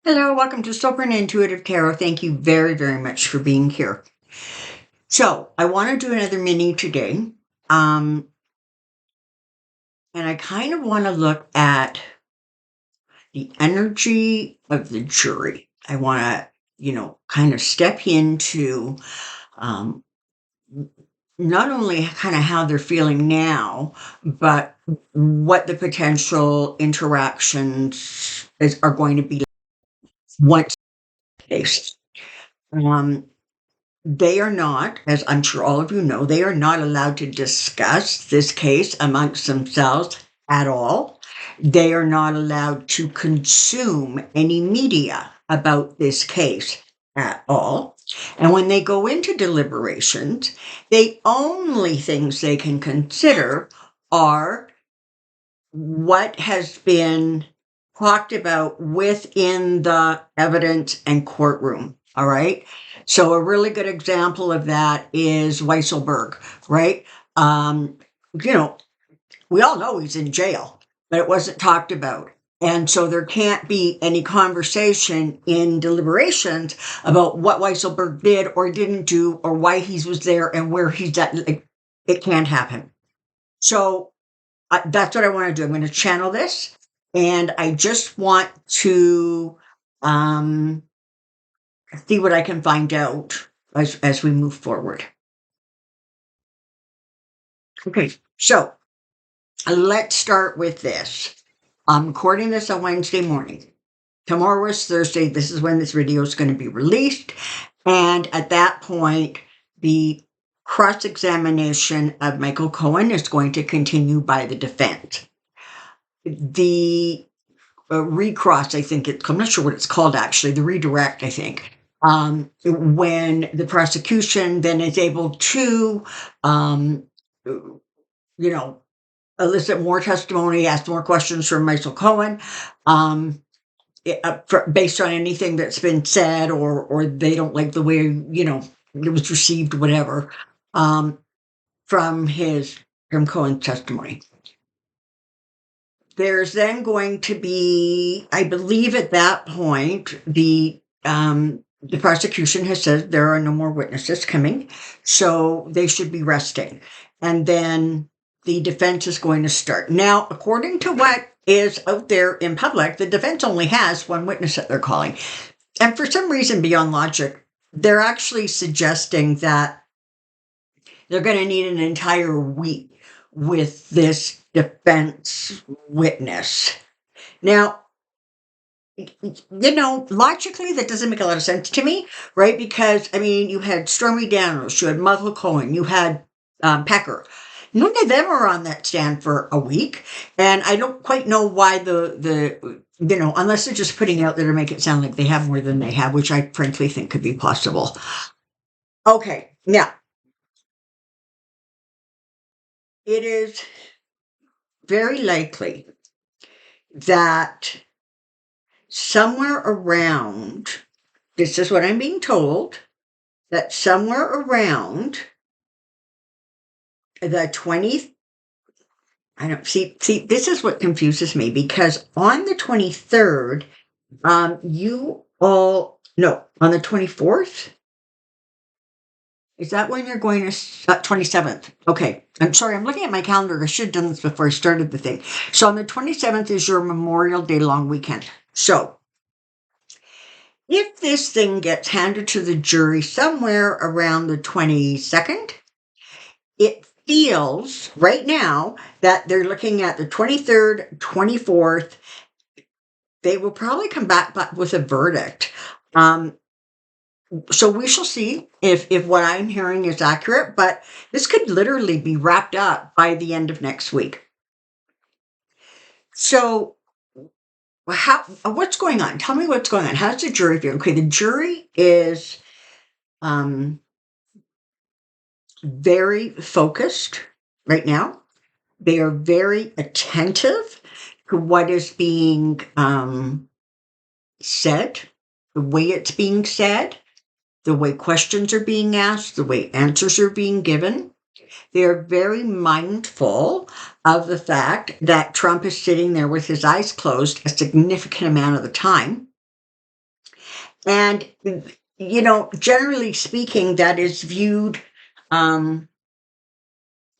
Hello, welcome to Soulprint Intuitive Tarot. Thank you very, very much for being here. So, I want to do another mini today. Um, and I kind of want to look at the energy of the jury. I want to, kind of step into um, not only kind of how they're feeling now, but what the potential interactions are going to be once faced. Um, They are not, as I'm sure all of you know, they are not allowed to discuss this case amongst themselves at all. They are not allowed to consume any media about this case at all. And when they go into deliberations, the only things they can consider are what has been talked about within the evidence and courtroom. All right. So a really good example of that is Weisselberg, right? Um, you know, we all know he's in jail, but it wasn't talked about. And so there can't be any conversation in deliberations about what Weisselberg did or didn't do or why he was there and where he's at. Like, it can't happen. So that's what I want to do. I'm going to channel this, and I just want to um, see what I can find out as we move forward. Okay, so let's start with this. I'm recording this on Wednesday morning. Tomorrow is Thursday. This is when this video is going to be released. And at that point, the cross examination of Michael Cohen is going to continue by the defense. The recross, I think I'm not sure what it's called actually, the redirect, I think. When the prosecution then is able to, you know, elicit more testimony, ask more questions from Michael Cohen, based on anything that's been said, or they don't like the way it was received, whatever, from Cohen's testimony. There's then going to be, I believe at that point, the prosecution has said there are no more witnesses coming, so they should be resting. And then the defense is going to start. Now, according to what is out there in public, the defense only has one witness that they're calling. And for some reason beyond logic, they're actually suggesting that they're going to need an entire week with this defense witness. Now, logically, that doesn't make a lot of sense to me, right? Because, I mean, you had Stormy Daniels, you had Michael Cohen, you had Pecker. None of them are on that stand for a week. And I don't quite know why unless they're just putting out there to make it sound like they have more than they have, which I frankly think could be possible. Okay, now, it is very likely that somewhere around, this is what I'm being told, that somewhere around the 20th, I don't see, this is what confuses me, because on the 23rd, on the 24th, is that when you're going to, 27th? Okay, I'm sorry, I'm looking at my calendar. I should have done this before I started the thing. So on the 27th is your Memorial Day long weekend. So if this thing gets handed to the jury somewhere around the 22nd, it feels right now that they're looking at the 23rd, 24th. They will probably come back with a verdict. So we shall see if what I'm hearing is accurate, but this could literally be wrapped up by the end of next week. So what's going on? Tell me what's going on. How's the jury feel? Okay, the jury is very focused right now. They are very attentive to what is being said, the way it's being said, the way questions are being asked, the way answers are being given. They're very mindful of the fact that Trump is sitting there with his eyes closed a significant amount of the time. And, generally speaking, that is viewed um,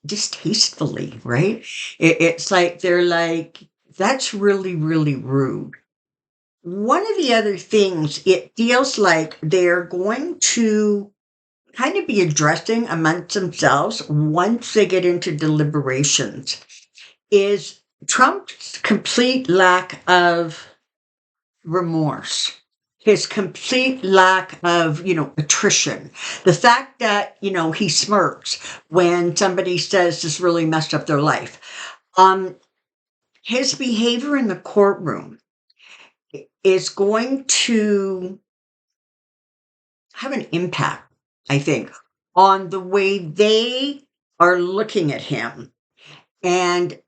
distastefully, right? It's like they're like, that's really, really rude. One of the other things it feels like they're going to kind of be addressing amongst themselves once they get into deliberations is Trump's complete lack of remorse, his complete lack of, attrition. The fact that, he smirks when somebody says this really messed up their life. His behavior in the courtroom is going to have an impact, I think, on the way they are looking at him. And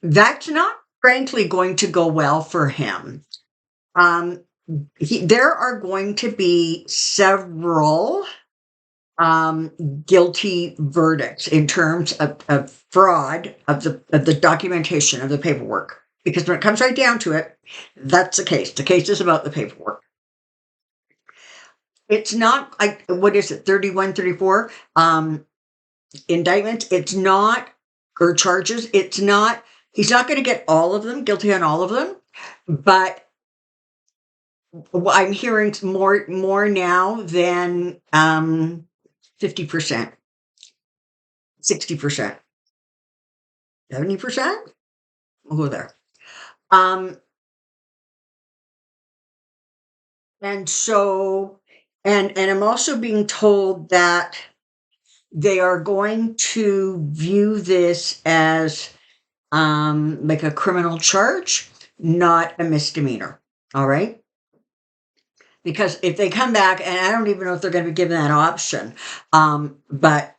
that's not, frankly, going to go well for him. Um, there are going to be several guilty verdicts in terms of fraud of the documentation of the paperwork. Because when it comes right down to it, that's the case. The case is about the paperwork. It's not like, what is it, 31, 34 indictments. It's not, or charges. It's not, he's not going to get all of them, guilty on all of them. But I'm hearing more now than 50%, 60%, 70%. We'll go there. And so, and I'm also being told that they are going to view this as like a criminal charge, not a misdemeanor. All right. Because if they come back, and I don't even know if they're going to be given that option, but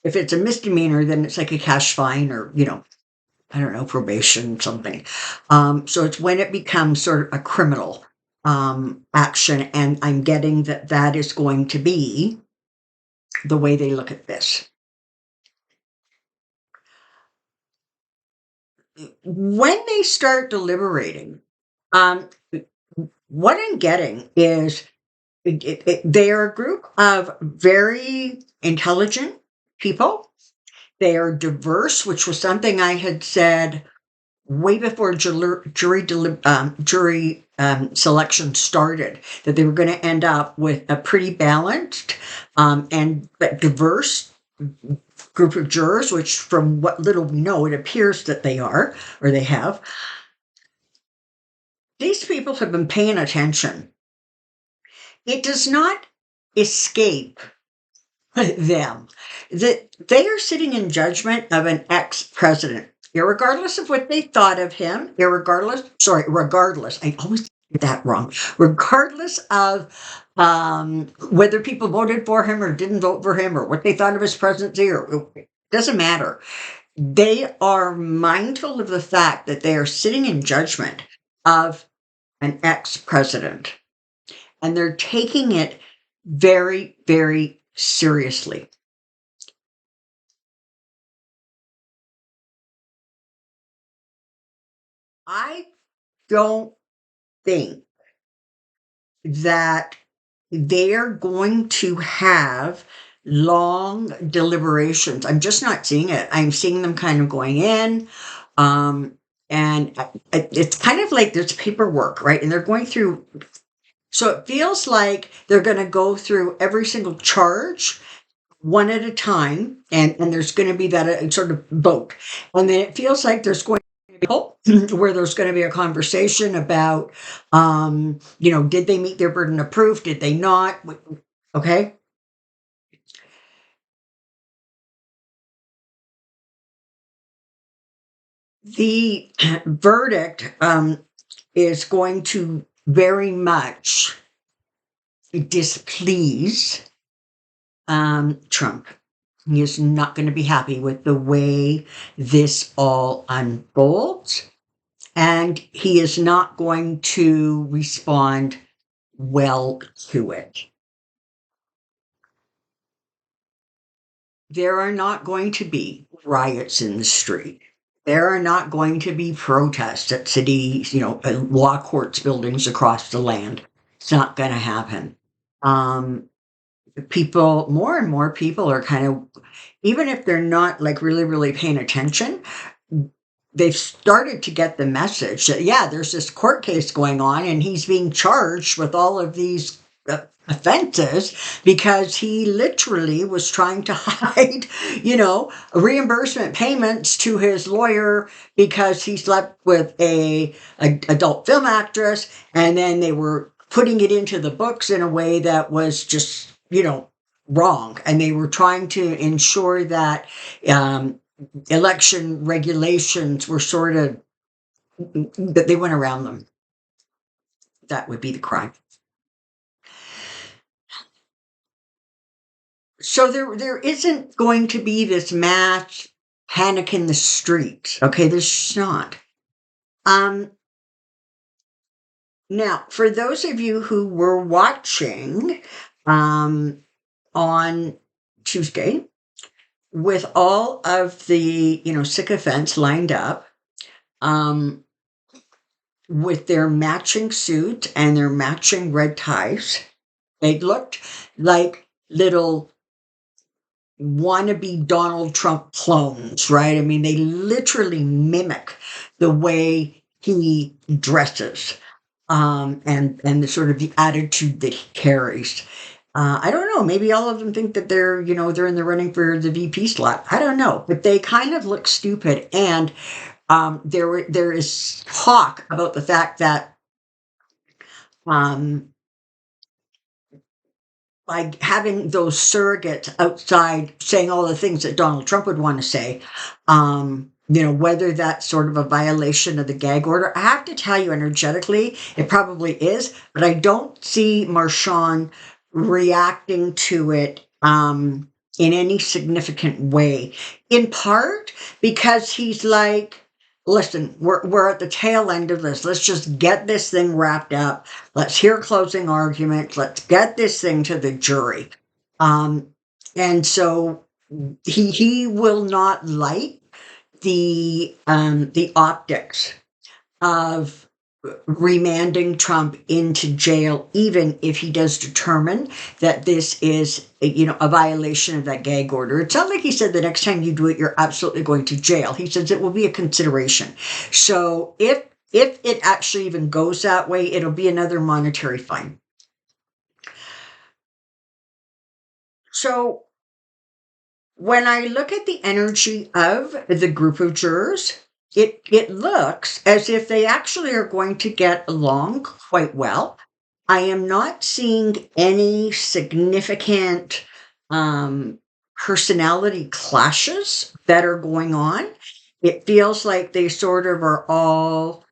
if it's a misdemeanor, then it's like a cash fine or, I don't know, probation, something. So it's when it becomes sort of a criminal action. And I'm getting that is going to be the way they look at this. When they start deliberating, what I'm getting is they are a group of very intelligent people. They are diverse, which was something I had said way before jury selection started, that they were going to end up with a pretty balanced but diverse group of jurors, which from what little we know, it appears that they are, or they have. These people have been paying attention. It does not escape them that they are sitting in judgment of an ex-president, irregardless of what they thought of him, regardless, I always get that wrong, regardless of whether people voted for him or didn't vote for him or what they thought of his presidency, or it doesn't matter. They are mindful of the fact that they are sitting in judgment of an ex-president, and they're taking it very, very seriously. I don't think that they're going to have long deliberations. I'm just not seeing it. I'm seeing them kind of going in. And it's kind of like there's paperwork, right? And they're going through. So it feels like they're going to go through every single charge one at a time. And there's going to be that sort of vote. And then it feels like there's going where there's going to be a conversation about, did they meet their burden of proof? Did they not? Okay. The verdict is going to very much displease Trump. He is not going to be happy with the way this all unfolds. And he is not going to respond well to it. There are not going to be riots in the street. There are not going to be protests at cities, law courts buildings across the land. It's not going to happen. Um, People, more and more people are kind of, even if they're not like really, really paying attention, they've started to get the message that, yeah, there's this court case going on and he's being charged with all of these offenses because he literally was trying to hide, reimbursement payments to his lawyer because he slept with a adult film actress, and then they were putting it into the books in a way that was just, wrong. And they were trying to ensure that election regulations were sort of, that they went around them. That would be the crime. So there isn't going to be this mass panic in the streets. Okay, there's just not. Um, Now, for those of you who were watching on Tuesday, with all of the sycophants lined up, with their matching suit and their matching red ties, they looked like little wannabe Donald Trump clones, right? I mean, they literally mimic the way he dresses, and the sort of the attitude that he carries. I don't know. Maybe all of them think that they're in the running for the VP slot. I don't know, but they kind of look stupid. And there is talk about the fact that by having those surrogates outside saying all the things that Donald Trump would want to say, whether that's sort of a violation of the gag order. I have to tell you, energetically, it probably is, but I don't see Marshawn reacting to it in any significant way. In part because he's like, listen, we're at the tail end of this. Let's just get this thing wrapped up. Let's hear closing arguments. Let's get this thing to the jury. And so he will not like the optics of remanding Trump into jail, even if he does determine that this is a violation of that gag order. It's not like he said the next time you do it, you're absolutely going to jail. He says it will be a consideration. So if it actually even goes that way, it'll be another monetary fine. So when I look at the energy of the group of jurors, it looks as if they actually are going to get along quite well. I am not seeing any significant personality clashes that are going on. It feels like they sort of are all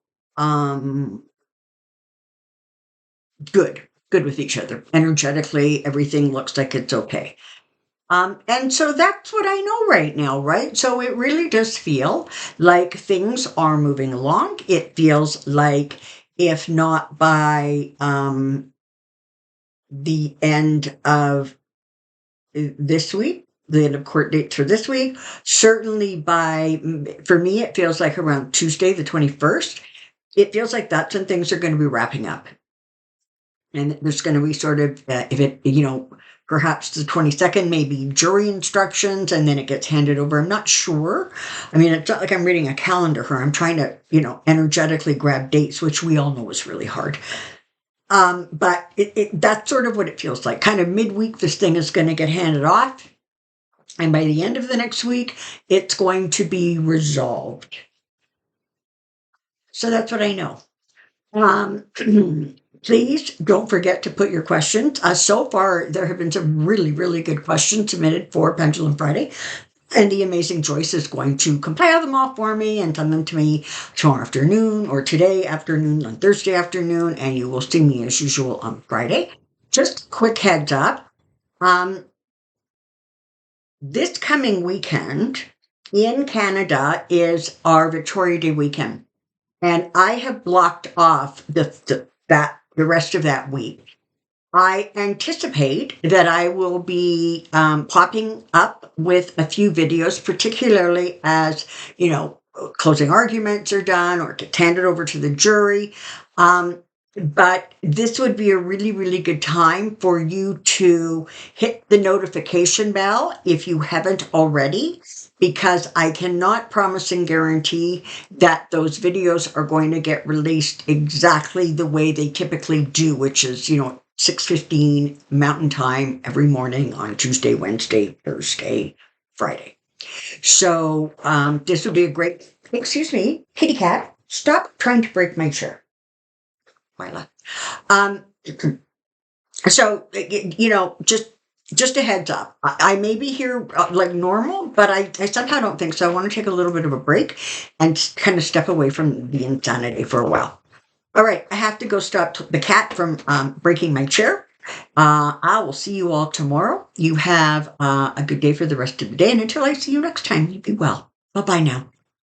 good with each other. Energetically, everything looks like it's okay. And so that's what I know right now, right? So it really does feel like things are moving along. It feels like, if not by the end of this week, the end of court dates for this week, certainly for me, it feels like around Tuesday, the 21st, it feels like that's when things are going to be wrapping up. And there's going to be sort of, perhaps the 22nd, maybe jury instructions, and then it gets handed over. I'm not sure. I mean, it's not like I'm reading a calendar here. I'm trying to, energetically grab dates, which we all know is really hard. But that's sort of what it feels like. Kind of midweek, this thing is going to get handed off. And by the end of the next week, it's going to be resolved. So that's what I know. Please don't forget to put your questions. So far, there have been some really, really good questions submitted for Pendulum Friday. And the amazing Joyce is going to compile them all for me and send them to me tomorrow afternoon or today afternoon on Thursday afternoon. And you will see me as usual on Friday. Just a quick heads up. This coming weekend in Canada is our Victoria Day weekend. And I have blocked off the rest of that week. I anticipate that I will be popping up with a few videos, particularly as, closing arguments are done or get handed over to the jury. But this would be a really, really good time for you to hit the notification bell if you haven't already, because I cannot promise and guarantee that those videos are going to get released exactly the way they typically do, which is, 6:15 Mountain Time every morning on Tuesday, Wednesday, Thursday, Friday. So this would be a great, excuse me, kitty cat, stop trying to break my chair, Mila. Um, so just a heads up. I may be here like normal, but I somehow don't think so. I want to take a little bit of a break and kind of step away from the insanity for a while. All right, I have to go stop the cat from breaking my chair. I will see you all tomorrow. You have a good day for the rest of the day, and until I see you next time, you be well. Bye bye now.